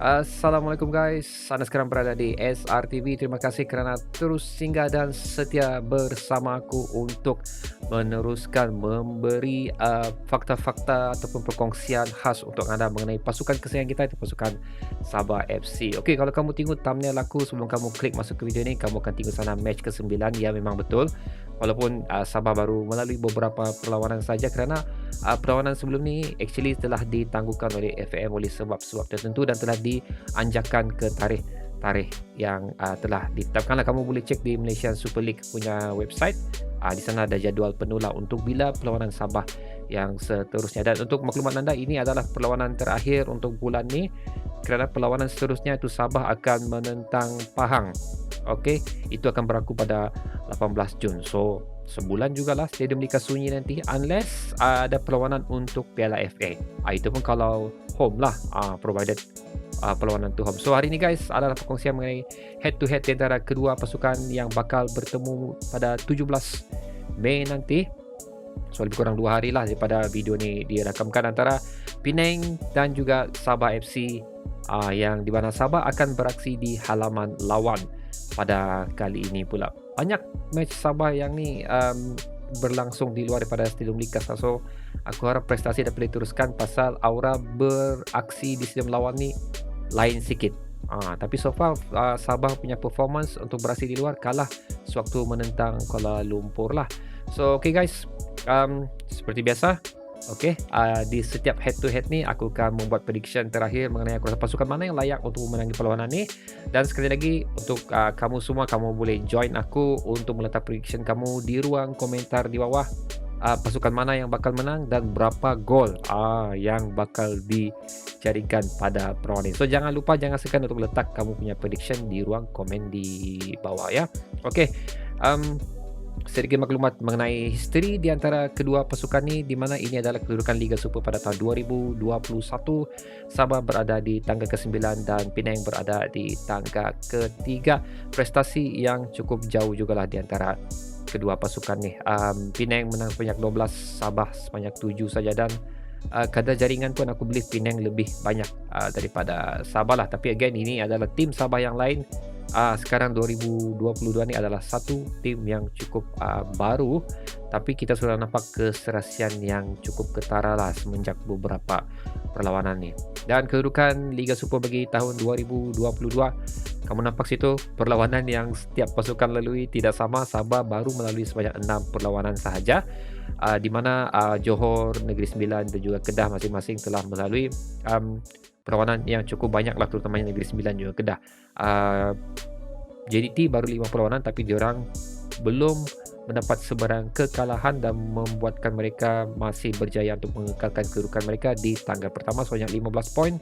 Assalamualaikum guys, anda sekarang berada di SRTV. Terima kasih kerana terus singgah dan setia bersama aku untuk meneruskan memberi fakta-fakta ataupun perkongsian khas untuk anda mengenai pasukan kesayangan kita, itu pasukan Sabah FC. Okey, kalau kamu tengok thumbnail aku sebelum kamu klik masuk ke video ni, kamu akan tengok sana match ke-9. Ya, memang betul. Walaupun Sabah baru melalui beberapa perlawanan saja kerana perlawanan sebelum ni actually telah ditangguhkan oleh FAM oleh sebab-sebab tertentu dan telah dianjakkan ke tarikh yang telah ditetapkanlah. Kamu boleh cek di Malaysian Super League punya website. Di sana ada jadual penuh lah untuk bila perlawanan Sabah yang seterusnya. Dan untuk maklumat anda, ini adalah perlawanan terakhir untuk bulan ni kerana perlawanan seterusnya itu Sabah akan menentang Pahang. Okey, itu akan berlaku pada 18 Jun. So, sebulan jugalah stadium Lika sunyi nanti unless ada perlawanan untuk Piala FA. Itu pun kalau home lah, provided perlawanan tu home. So, hari ni guys adalah perkongsian mengenai head to head di antara kedua pasukan yang bakal bertemu pada 17 Mei nanti. So, lebih kurang 2 hari lah daripada video ni dirakamkan, antara Penang dan juga Sabah FC, yang di mana Sabah akan beraksi di halaman lawan pada kali ini pula. Banyak match Sabah yang ni berlangsung di luar daripada Stadium Likas. So, aku harap prestasi dapat diteruskan pasal aura beraksi di stadium lawan ni lain sikit. Tapi so far Sabah punya performance untuk beraksi di luar kalah sewaktu menentang Kuala Lumpur lah. So, okay guys, seperti biasa, okey, di setiap head to head ni aku akan membuat prediction terakhir mengenai aku rasa pasukan mana yang layak untuk memenangi perlawanan ni. Dan sekali lagi untuk kamu semua, kamu boleh join aku untuk meletak prediction kamu di ruang komentar di bawah. Pasukan mana yang bakal menang dan berapa gol yang bakal dijadikan pada perlawanan ini. So, jangan lupa, jangan segan untuk letak kamu punya prediction di ruang komen di bawah ya. Okey, sedikit maklumat mengenai history di antara kedua pasukan ni, di mana ini adalah kedudukan Liga Super pada tahun 2021. Sabah berada di tangga ke-9 dan Penang berada di tangga ke-3. Prestasi yang cukup jauh jugalah di antara kedua pasukan ni. Penang menang sebanyak 12, Sabah sebanyak 7 saja, dan kadar jaringan pun aku believe Penang lebih banyak daripada Sabah lah. Tapi again, ini adalah tim Sabah yang lain. Sekarang 2022 ni adalah satu tim yang cukup baru, tapi kita sudah nampak keserasian yang cukup ketara lah semenjak beberapa perlawanan ni. Dan kedudukan Liga Super bagi tahun 2022, kamu nampak situ perlawanan yang setiap pasukan lalui tidak sama. Sabah baru melalui sebanyak 6 perlawanan sahaja, di mana Johor, Negeri Sembilan dan juga Kedah masing-masing telah melalui perlawanan yang cukup banyak lah, terutamanya Negeri Sembilan juga Kedah. JDT baru 5 perlawanan, tapi diorang belum mendapat sebarang kekalahan dan membuatkan mereka masih berjaya untuk mengekalkan kedudukan mereka di tangga pertama sebanyak 15 poin,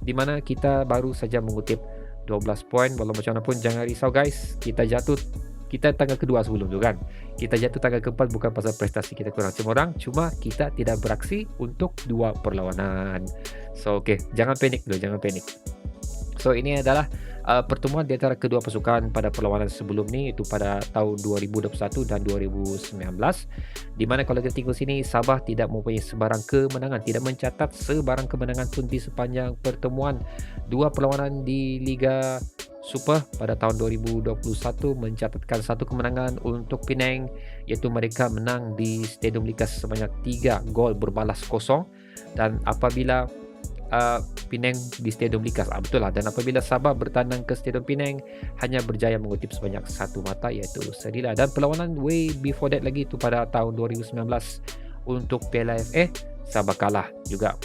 di mana kita baru saja mengutip 12 poin. Walau macam mana pun jangan risau guys, kita tangga kedua sebelum tu kan. Kita jatuh tangga keempat bukan pasal prestasi kita kurang cemerlang, cuma kita tidak beraksi untuk 2 perlawanan. So, okay, jangan panik dulu, jangan panik. So, ini adalah pertemuan di antara kedua pasukan pada perlawanan sebelum ni, itu pada tahun 2021 dan 2019, di mana kalau kita tengok sini, Sabah tidak mempunyai sebarang kemenangan, tidak mencatat sebarang kemenangan pun di sepanjang pertemuan. 2 perlawanan di Liga Super pada tahun 2021 mencatatkan 1 kemenangan untuk Penang, iaitu mereka menang di Stadium Likas sebanyak 3 gol berbalas kosong. Dan apabila Penang di Stadium Likas, betul lah, dan apabila Sabah bertandang ke Stadium Penang, hanya berjaya mengutip sebanyak 1 mata, iaitu seri lah. Dan perlawanan way before that lagi, itu pada tahun 2019 untuk Piala FA, Sabah kalah juga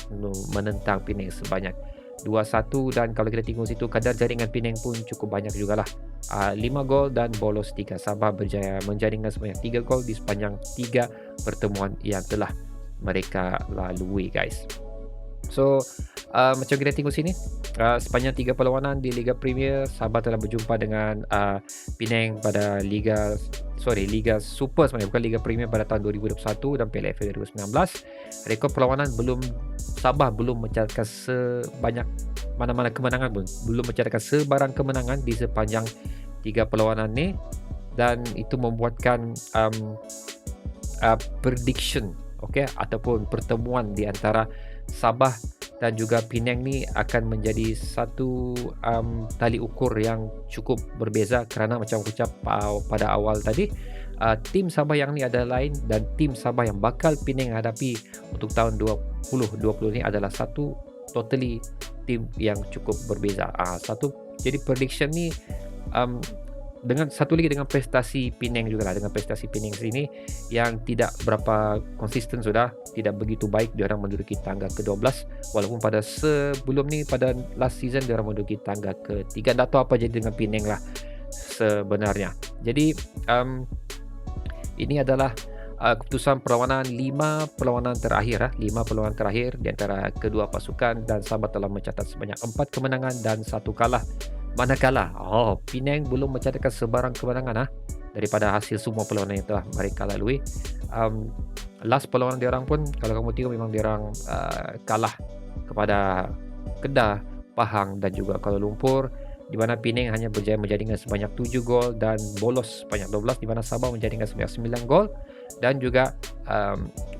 menentang Penang sebanyak 2-1. Dan kalau kita tengok situ, kadar jaringan Penang pun cukup banyak jugalah, 5 gol dan bolos 3. Sabah berjaya menjaringkan sebanyak 3 gol di sepanjang 3 pertemuan yang telah mereka lalui guys. So, macam kita tengok sini, sepanjang 3 perlawanan di Liga Premier, Sabah telah berjumpa dengan Penang pada Liga Super sebenarnya, bukan Liga Premier, pada tahun 2021 dan Piala FA 2019. Rekod perlawanan Sabah belum mencatatkan sebanyak mana-mana kemenangan pun, belum mencatatkan sebarang kemenangan di sepanjang 3 perlawanan ni, dan itu membuatkan prediction, ataupun pertemuan di antara Sabah dan juga Penang ni akan menjadi satu tali ukur yang cukup berbeza kerana macam aku cakap pada awal tadi, tim Sabah yang ni ada lain dan tim Sabah yang bakal Penang hadapi untuk tahun 2020 ni adalah satu totally tim yang cukup berbeza. Jadi prediction ni um, dengan satu lagi dengan prestasi Penang jugalah, dengan prestasi Penang sini yang tidak berapa konsisten sudah, tidak begitu baik diorang menduduki tangga ke-12 walaupun pada sebelum ni pada last season diorang menduduki tangga ke-3. Tak tahu apa jadi dengan Penang lah sebenarnya. Jadi ini adalah keputusan perlawanan 5 perlawanan terakhir 5 perlawanan terakhir di antara kedua pasukan dan Sabah telah mencatat sebanyak 4 kemenangan dan 1 kalah. Manakala Penang belum mencatatkan sebarang kemenangan daripada hasil semua perlawanan yang telah mereka lalui. Last perlawanan diorang pun kalau kamu tengok memang diorang kalah kepada Kedah, Pahang dan juga Kuala Lumpur, di mana Penang hanya berjaya menjadikan sebanyak 7 gol dan bolos sebanyak 12, di mana Sabah menjadikan sebanyak 9 gol dan juga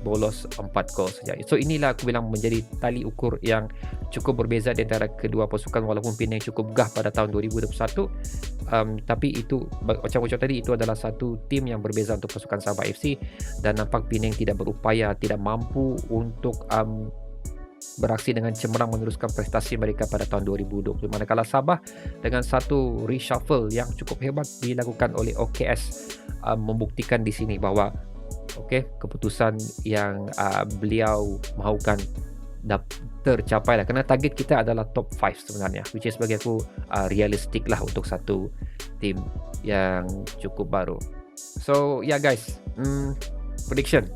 bolos 4 gol saja. So inilah aku bilang menjadi tali ukur yang cukup berbeza di antara kedua pasukan walaupun Penang cukup gah pada tahun 2021. Tapi itu macam ucap tadi, itu adalah satu tim yang berbeza untuk pasukan Sabah FC dan nampak Penang tidak berupaya, tidak mampu untuk beraksi dengan cemerlang meneruskan prestasi mereka pada tahun 2020. Manakala Sabah dengan satu reshuffle yang cukup hebat dilakukan oleh OKS membuktikan di sini bahawa keputusan yang beliau mahukan tercapai lah, kerana target kita adalah top 5 sebenarnya, which is bagi aku realistik lah untuk satu tim yang cukup baru. So guys, prediction.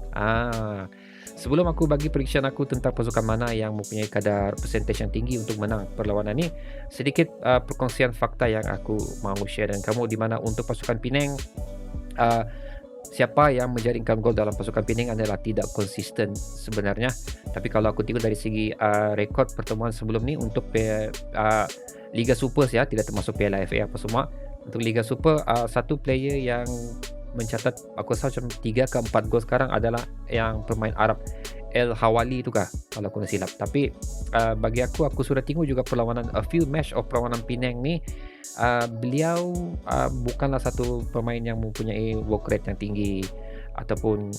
Sebelum aku bagi prediction aku tentang pasukan mana yang mempunyai kadar percentage yang tinggi untuk menang perlawanan ni, sedikit perkongsian fakta yang aku mahu share dengan kamu, di mana untuk pasukan Penang, siapa yang menjaringkan gol dalam pasukan Penang adalah tidak konsisten sebenarnya. Tapi kalau aku tengok dari segi rekod pertemuan sebelum ni untuk Liga Super tidak termasuk Piala FA apa semua, untuk Liga Super satu player yang mencatat aku rasa macam 3 ke 4 gol sekarang adalah yang pemain Arab, El Hawali tu kalau aku tak silap. Tapi bagi aku sudah tengok juga perlawanan, a few match of perlawanan Penang ni, beliau bukanlah satu pemain yang mempunyai work rate yang tinggi ataupun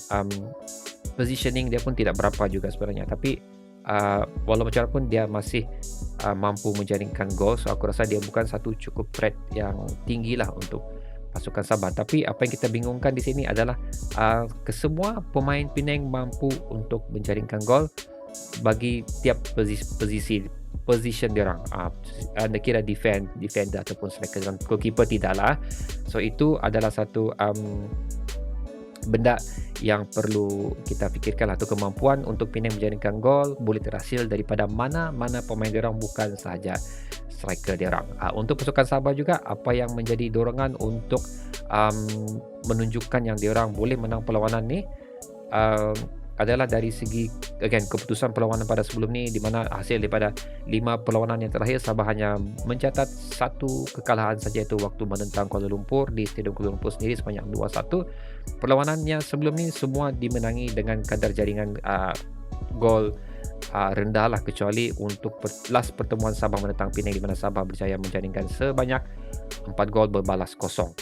positioning dia pun tidak berapa juga sebenarnya. Tapi walau macam pun dia masih mampu menjaringkan gol. So aku rasa dia bukan satu cukup threat yang tinggi lah untuk pasukan Sabah. Tapi apa yang kita bingungkan di sini adalah kesemua pemain Penang mampu untuk menjaringkan gol bagi tiap position diorang. Anda kira defender ataupun striker, dan goalkeeper tidaklah. So itu adalah satu benda yang perlu kita fikirkan, atau kemampuan untuk Penang menjaringkan gol boleh terhasil daripada mana-mana pemain diorang, bukan sahaja striker diorang. Untuk pasukan Sabah juga, apa yang menjadi dorongan untuk menunjukkan yang diorang boleh menang perlawanan ni adalah dari segi keputusan perlawanan pada sebelum ni, di mana hasil daripada 5 perlawanan yang terakhir Sabah hanya mencatat 1 kekalahan saja, itu waktu menentang Kuala Lumpur di Stadium Kuala Lumpur sendiri sebanyak 2-1. Perlawanan yang sebelum ni semua dimenangi dengan kadar jaringan gol rendah lah, kecuali untuk last pertemuan Sabah menentang Penang, di mana Sabah berjaya menjaringkan sebanyak 4 gol berbalas kosong.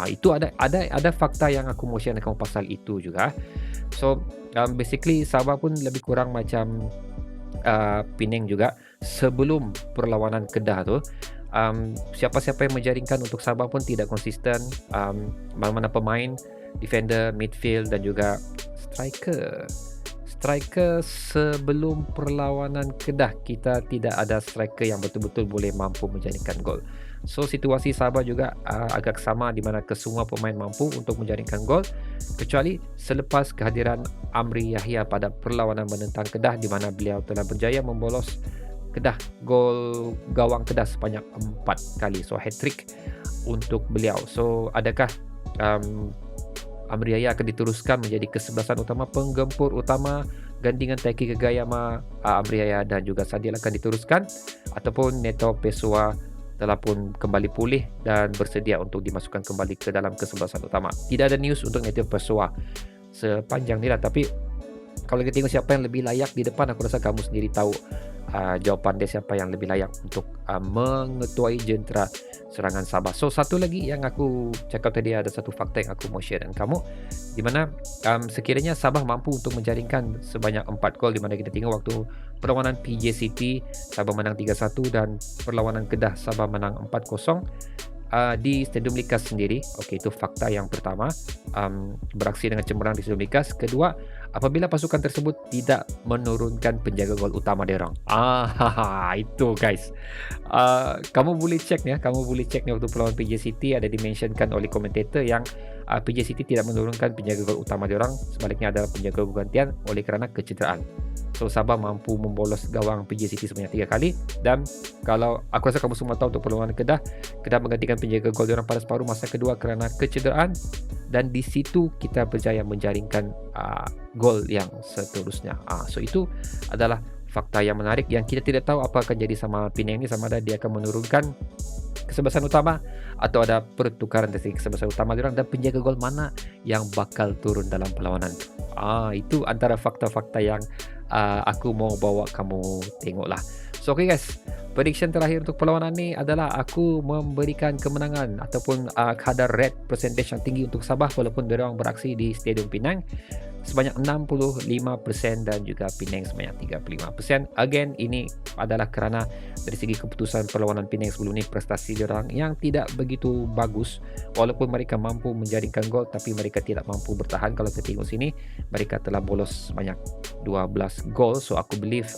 Itu ada fakta yang aku mau share dengan kamu pasal itu juga. So basically Sabah pun lebih kurang macam Penang juga sebelum perlawanan Kedah tu. Siapa-siapa yang menjaringkan untuk Sabah pun tidak konsisten. Mana-mana pemain, defender, midfield dan juga striker sebelum perlawanan Kedah, kita tidak ada striker yang betul-betul boleh mampu menjaringkan gol. So situasi Sabah juga agak sama, di mana kesemua pemain mampu untuk menjaringkan gol, kecuali selepas kehadiran Amri Yahya pada perlawanan menentang Kedah, di mana beliau telah berjaya membolos Kedah, gol gawang Kedah sebanyak 4 kali. So hat-trick untuk beliau. So adakah Amri Yahya akan diteruskan menjadi kesebelasan utama, penggempur utama gandingan Taiki Kegayama? Amri Yahya dan juga Sadil akan diteruskan, ataupun Neto Pessoa telah pun kembali pulih dan bersedia untuk dimasukkan kembali ke dalam kesebelasan utama? Tidak ada news untuk Neto Pessoa sepanjang ni lah, tapi Kalau kita tengok siapa yang lebih layak di depan, aku rasa kamu sendiri tahu jawapan dia siapa yang lebih layak untuk mengetuai jentera serangan Sabah. So satu lagi yang aku cakap tadi, ada satu fakta yang aku mau share dengan kamu, di mana sekiranya Sabah mampu untuk menjaringkan sebanyak 4 gol, di mana kita tengok waktu perlawanan PJ City Sabah menang 3-1 dan perlawanan Kedah Sabah menang 4-0 di Stadium Likas sendiri. Okey, itu fakta yang pertama, beraksi dengan cemerlang di Stadium Likas. Kedua, apabila pasukan tersebut tidak menurunkan penjaga gol utama diorang. Itu guys. Kamu boleh cek ya, kamu boleh cek ni waktu perlawanan PJ City ada dimentionkan oleh komentator yang PJ City tidak menurunkan penjaga gol utama diorang, sebaliknya adalah penjaga gol gantian oleh kerana kecederaan. So Sabah mampu membolos gawang PJ City sebanyak 3 kali, dan kalau aku rasa kamu semua tahu untuk perlawanan Kedah menggantikan penjaga gol diorang pada separuh masa kedua kerana kecederaan, dan di situ kita berjaya menjaringkan gol yang seterusnya. So itu adalah fakta yang menarik yang kita tidak tahu apa akan jadi sama Penang ni, sama ada dia akan menurunkan kesebelasan utama atau ada pertukaran dari kesebelasan utama diorang, dan penjaga gol mana yang bakal turun dalam perlawanan. Itu antara fakta-fakta yang aku mau bawa kamu tengoklah. So okay guys, prediction terakhir untuk perlawanan ni adalah aku memberikan kemenangan ataupun kadar red percentage yang tinggi untuk Sabah walaupun diorang beraksi di Stadium Penang sebanyak 65% dan juga Penang sebanyak 35%. Again, ini adalah kerana dari segi keputusan perlawanan Penang sebelum ni, prestasi diorang yang tidak begitu bagus. Walaupun mereka mampu menjaringkan gol, tapi mereka tidak mampu bertahan. Kalau kita tengok sini, mereka telah bolos sebanyak 12 gol. So aku believe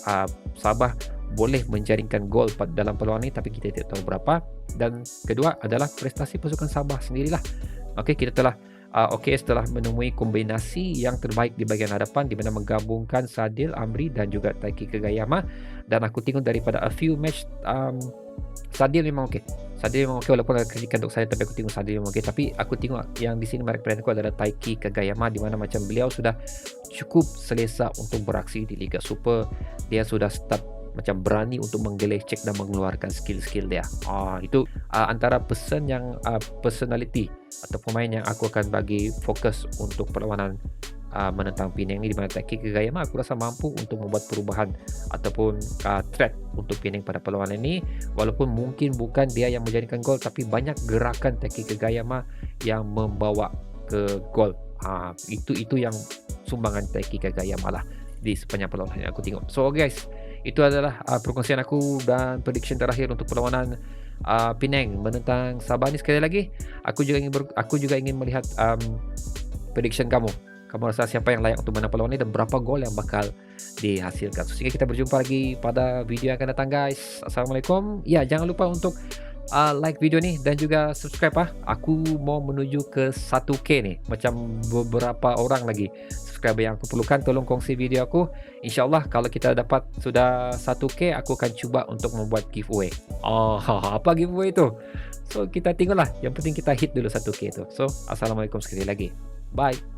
Sabah boleh menjaringkan gol dalam perlawanan ini, tapi kita tidak tahu berapa. Dan kedua adalah prestasi pasukan Sabah sendirilah. Okey, kita telah OKS telah menemui kombinasi yang terbaik di bahagian hadapan, di mana menggabungkan Sadil Amri dan juga Taiki Kagayama. Dan aku tengok daripada a few match, Sadil memang okey. Sadil memang okey walaupun ada kritikan untuk saya, tapi aku tengok Sadil memang okey. Tapi aku tengok yang di sini menarik perhatian aku adalah Taiki Kagayama, di mana macam beliau sudah cukup selesa untuk beraksi di Liga Super. Dia sudah start macam berani untuk menggelecek dan mengeluarkan skill-skill dia. Itu antara pesan yang personality atau pemain yang aku akan bagi fokus untuk perlawanan menentang Penang ni, di mana Taiki Kagayama aku rasa mampu untuk membuat perubahan ataupun threat untuk Penang pada perlawanan ini. Walaupun mungkin bukan dia yang menjadikan gol, tapi banyak gerakan Taiki Kagayama yang membawa ke gol. Itu yang sumbangan Taiki Kagayama lah di sepanjang perlawanan yang aku tengok. So guys, itu adalah perkongsian aku dan prediction terakhir untuk perlawanan Penang menentang Sabah ni. Sekali lagi, aku juga ingin melihat prediction kamu. Kamu rasa siapa yang layak untuk menang perlawanan ni dan berapa gol yang bakal dihasilkan. So, sehingga kita berjumpa lagi pada video yang akan datang guys. Assalamualaikum. Ya, jangan lupa untuk like video ni dan juga subscribe. Aku mau menuju ke 1K ni, macam beberapa orang lagi subscriber yang aku perlukan. Tolong kongsi video aku. InsyaAllah kalau kita dapat sudah 1K, aku akan cuba untuk membuat giveaway. Apa giveaway tu? So kita tengoklah, yang penting kita hit dulu 1K tu. So assalamualaikum sekali lagi. Bye.